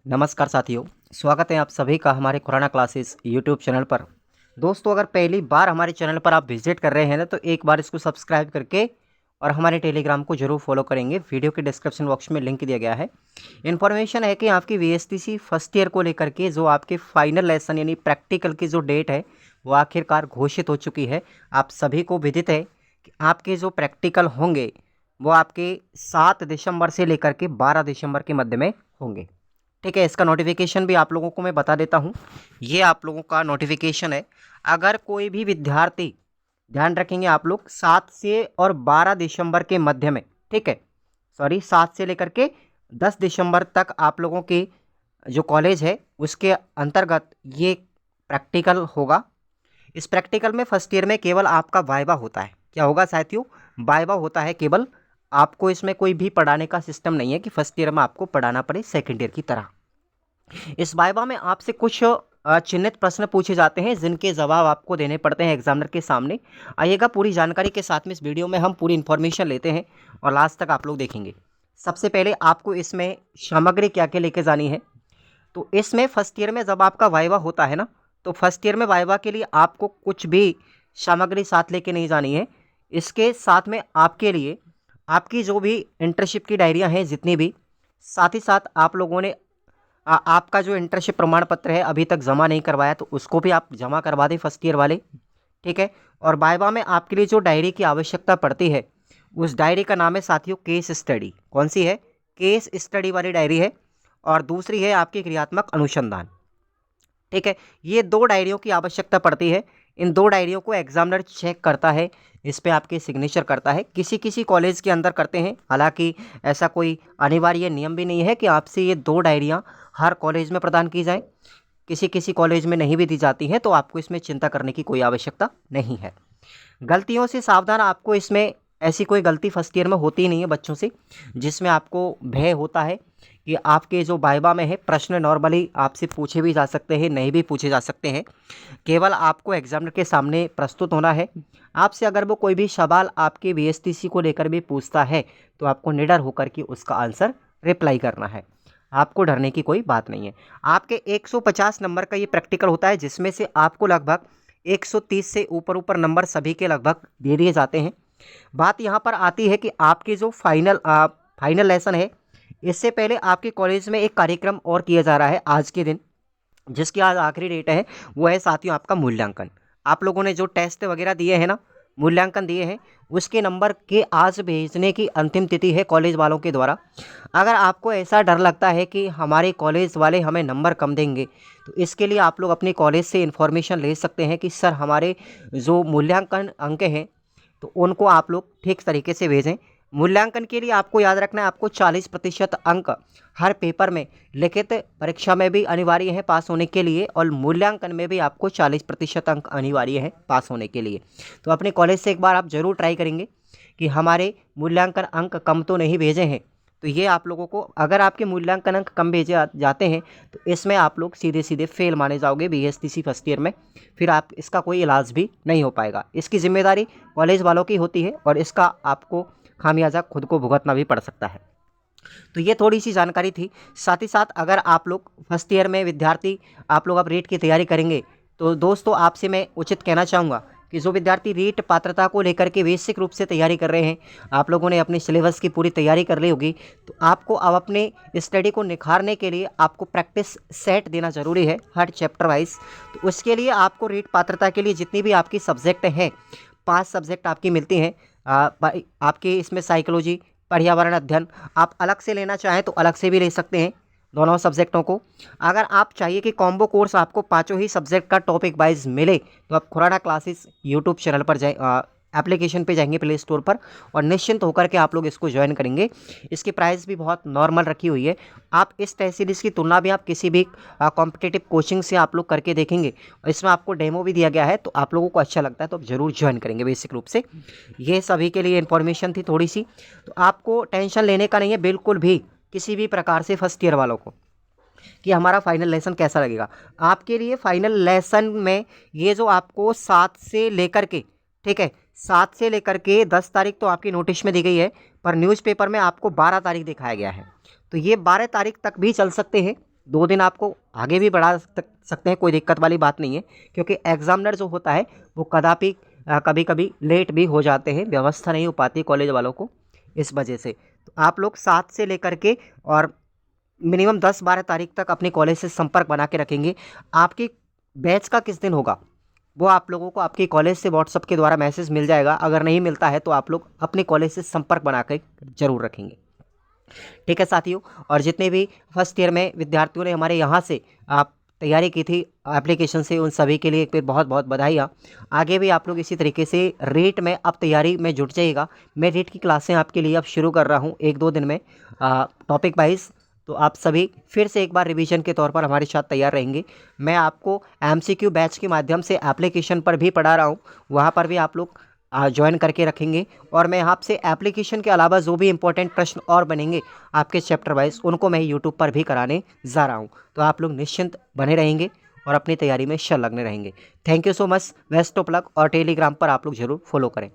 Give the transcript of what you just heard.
नमस्कार साथियों, स्वागत है आप सभी का हमारे खुराना क्लासेस यूट्यूब चैनल पर। दोस्तों, अगर पहली बार हमारे चैनल पर आप विजिट कर रहे हैं ना तो एक बार इसको सब्सक्राइब करके और हमारे टेलीग्राम को जरूर फॉलो करेंगे। वीडियो के डिस्क्रिप्शन बॉक्स में लिंक दिया गया है। इन्फॉर्मेशन है कि आपकी वीएसटीसी फर्स्ट ईयर को लेकर के जो आपके फाइनल लेसन यानी प्रैक्टिकल की जो डेट है वो आखिरकार घोषित हो चुकी है। आप सभी को विदित है कि आपके जो प्रैक्टिकल होंगे वो आपके 7 दिसंबर से लेकर के 12 दिसंबर के मध्य में होंगे। ठीक है, इसका नोटिफिकेशन भी आप लोगों को मैं बता देता हूँ। ये आप लोगों का नोटिफिकेशन है। अगर कोई भी विद्यार्थी, ध्यान रखेंगे आप लोग, 7 से और 12 दिसंबर के मध्य में, ठीक है, सॉरी 7 से लेकर के 10 दिसंबर तक आप लोगों की जो कॉलेज है उसके अंतर्गत ये प्रैक्टिकल होगा। इस प्रैक्टिकल में फर्स्ट ईयर में केवल आपका वाइवा होता है। क्या होगा साथियों? वाइवा होता है केवल। आपको इसमें कोई भी पढ़ाने का सिस्टम नहीं है कि फर्स्ट ईयर में आपको पढ़ाना पड़े सेकेंड ईयर की तरह। इस वाइवा में आपसे कुछ चिन्हित प्रश्न पूछे जाते हैं जिनके जवाब आपको देने पड़ते हैं एग्जामिनर के सामने। आइएगा, पूरी जानकारी के साथ में इस वीडियो में हम पूरी इन्फॉर्मेशन लेते हैं और लास्ट तक आप लोग देखेंगे। सबसे पहले आपको इसमें सामग्री क्या क्या लेके जानी है। तो इसमें फर्स्ट ईयर में जब आपका वाइवा होता है ना, तो फर्स्ट ईयर में वाइवा के लिए आपको कुछ भी सामग्री साथ लेके नहीं जानी है। इसके साथ में आपके लिए आपकी जो भी इंटर्नशिप की डायरियाँ हैं जितनी भी, साथ ही साथ आप लोगों ने आपका जो इंटर्नशिप प्रमाण पत्र है अभी तक जमा नहीं करवाया तो उसको भी आप जमा करवा दें फर्स्ट ईयर वाले। ठीक है, और वाइवा में आपके लिए जो डायरी की आवश्यकता पड़ती है उस डायरी का नाम है साथियों केस स्टडी। कौन सी है? केस स्टडी वाली डायरी है। और दूसरी है आपकी क्रियात्मक अनुसंधान। ठीक है, ये दो डायरियों की आवश्यकता पड़ती है। इन दो डायरियों को एग्जामिनर चेक करता है, इस पे आपके सिग्नेचर करता है। किसी किसी कॉलेज के अंदर करते हैं, हालांकि ऐसा कोई अनिवार्य नियम भी नहीं है कि आपसे ये दो डायरियां हर कॉलेज में प्रदान की जाएं। किसी किसी कॉलेज में नहीं भी दी जाती हैं, तो आपको इसमें चिंता करने की कोई आवश्यकता नहीं है। गलतियों से सावधान। आपको इसमें ऐसी कोई गलती फर्स्ट ईयर में होती ही नहीं है बच्चों से जिसमें आपको भय होता है कि आपके जो वाइवा में है प्रश्न नॉर्मली आपसे पूछे भी जा सकते हैं, नहीं भी पूछे जा सकते हैं। केवल आपको एग्जामिनर के सामने प्रस्तुत होना है। आपसे अगर वो कोई भी सवाल आपके वीएसटीसी को लेकर भी पूछता है तो आपको निडर होकर के उसका आंसर रिप्लाई करना है। आपको डरने की कोई बात नहीं है। आपके 150 नंबर का ये प्रैक्टिकल होता है जिसमें से आपको लगभग 130 से ऊपर ऊपर नंबर सभी के लगभग दे दिए जाते हैं। बात यहाँ पर आती है कि आपके जो फाइनल लेसन है, इससे पहले आपके कॉलेज में एक कार्यक्रम और किया जा रहा है आज के दिन, जिसकी आज आखिरी डेट है। वो है साथियों आपका मूल्यांकन। आप लोगों ने जो टेस्ट वगैरह दिए हैं ना, मूल्यांकन दिए हैं, उसके नंबर के आज भेजने की अंतिम तिथि है कॉलेज वालों के द्वारा। अगर आपको ऐसा डर लगता है कि हमारे कॉलेज वाले हमें नंबर कम देंगे तो इसके लिए आप लोग अपने कॉलेज से इन्फॉर्मेशन ले सकते हैं कि सर हमारे जो मूल्यांकन अंक हैं तो उनको आप लोग ठीक तरीके से भेजें। मूल्यांकन के लिए आपको याद रखना है, आपको 40% अंक हर पेपर में, लिखित परीक्षा में भी अनिवार्य है पास होने के लिए, और मूल्यांकन में भी आपको 40% अंक अनिवार्य है पास होने के लिए। तो अपने कॉलेज से एक बार आप ज़रूर ट्राई करेंगे कि हमारे मूल्यांकन अंक कम तो नहीं भेजे हैं। तो ये आप लोगों को, अगर आपके मूल्यांकन अंक कम भेजे जाते हैं तो इसमें आप लोग सीधे सीधे फेल माने जाओगे वीएसटीसी फर्स्ट ईयर में। फिर आप इसका कोई इलाज भी नहीं हो पाएगा। इसकी जिम्मेदारी कॉलेज वालों की होती है और इसका आपको खामियाजा खुद को भुगतना भी पड़ सकता है। तो ये थोड़ी सी जानकारी थी। साथ ही साथ अगर आप लोग फर्स्ट ईयर में विद्यार्थी, आप लोग अब रीट की तैयारी करेंगे तो दोस्तों आपसे मैं उचित कहना चाहूँगा कि जो विद्यार्थी रीट पात्रता को लेकर के बेसिक रूप से तैयारी कर रहे हैं, आप लोगों ने अपने सिलेबस की पूरी तैयारी कर ली होगी, तो आपको अब अपने स्टडी को निखारने के लिए आपको प्रैक्टिस सेट देना ज़रूरी है हर चैप्टर वाइज। तो उसके लिए आपको रीट पात्रता के लिए जितनी भी आपकी सब्जेक्ट हैं, 5 सब्जेक्ट आपकी मिलती हैं। आपके इसमें साइकोलॉजी, पर्यावरण अध्ययन, आप अलग से लेना चाहें तो अलग से भी ले सकते हैं दोनों सब्जेक्टों को। अगर आप चाहिए कि कॉम्बो कोर्स आपको पांचों ही सब्जेक्ट का टॉपिक वाइज मिले तो आप खुराना क्लासेस यूट्यूब चैनल पर जाए, एप्लीकेशन पे जाएंगे प्ले स्टोर पर और निश्चिंत होकर के आप लोग इसको ज्वाइन करेंगे। इसकी प्राइस भी बहुत नॉर्मल रखी हुई है। आप इस टेस्ट सीरीज़ की तुलना भी आप किसी भी कॉम्पिटिटिव कोचिंग से आप लोग करके देखेंगे और इसमें आपको डेमो भी दिया गया है, तो आप लोगों को अच्छा लगता है तो आप ज़रूर ज्वाइन करेंगे बेसिक रूप से। ये सभी के लिए इन्फॉर्मेशन थी थोड़ी सी, तो आपको टेंशन लेने का नहीं है बिल्कुल भी किसी भी प्रकार से फर्स्ट ईयर वालों को कि हमारा फाइनल लेसन कैसा लगेगा। आपके लिए फाइनल लेसन में ये जो आपको 7 से लेकर के, ठीक है, 7 से लेकर के 10 तारीख तो आपकी नोटिस में दी गई है, पर न्यूज़पेपर में आपको 12 तारीख दिखाया गया है। तो ये 12 तारीख तक भी चल सकते हैं। 2 दिन आपको आगे भी बढ़ा सकते हैं, कोई दिक्कत वाली बात नहीं है, क्योंकि एग्जामिनर जो होता है वो कदापि कभी कभी लेट भी हो जाते हैं, व्यवस्था नहीं हो पाती कॉलेज वालों को, इस वजह से। तो आप लोग 7 से लेकर के और मिनिमम 10-12 तारीख तक अपने कॉलेज से संपर्क बना के रखेंगे। आपकी बैच का किस दिन होगा वो आप लोगों को आपके कॉलेज से व्हाट्सअप के द्वारा मैसेज मिल जाएगा। अगर नहीं मिलता है तो आप लोग अपने कॉलेज से संपर्क बना कर जरूर रखेंगे। ठीक है साथियों, और जितने भी फर्स्ट ईयर में विद्यार्थियों ने हमारे यहाँ से आप तैयारी की थी एप्लीकेशन से, उन सभी के लिए एक फिर बहुत बहुत बधाइयाँ। आगे भी आप लोग इसी तरीके से रेट में अब तैयारी में जुट जाइएगा। मैं रेट की क्लासें आपके लिए अब शुरू कर रहा हूँ 1-2 दिन में, टॉपिक वाइज। तो आप सभी फिर से एक बार रिवीजन के तौर पर हमारे साथ तैयार रहेंगे। मैं आपको MCQ बैच के माध्यम से एप्लीकेशन पर भी पढ़ा रहा हूँ, वहाँ पर भी आप लोग ज्वाइन करके रखेंगे। और मैं आपसे एप्लीकेशन के अलावा जो भी इंपॉर्टेंट प्रश्न और बनेंगे आपके चैप्टर वाइज, उनको मैं यूट्यूब पर भी कराने जा रहा हूँ। तो आप लोग निश्चिंत बने रहेंगे और अपनी तैयारी में संलग्न रहेंगे। Thank you so much, best of luck, और टेलीग्राम पर आप लोग जरूर फॉलो करें।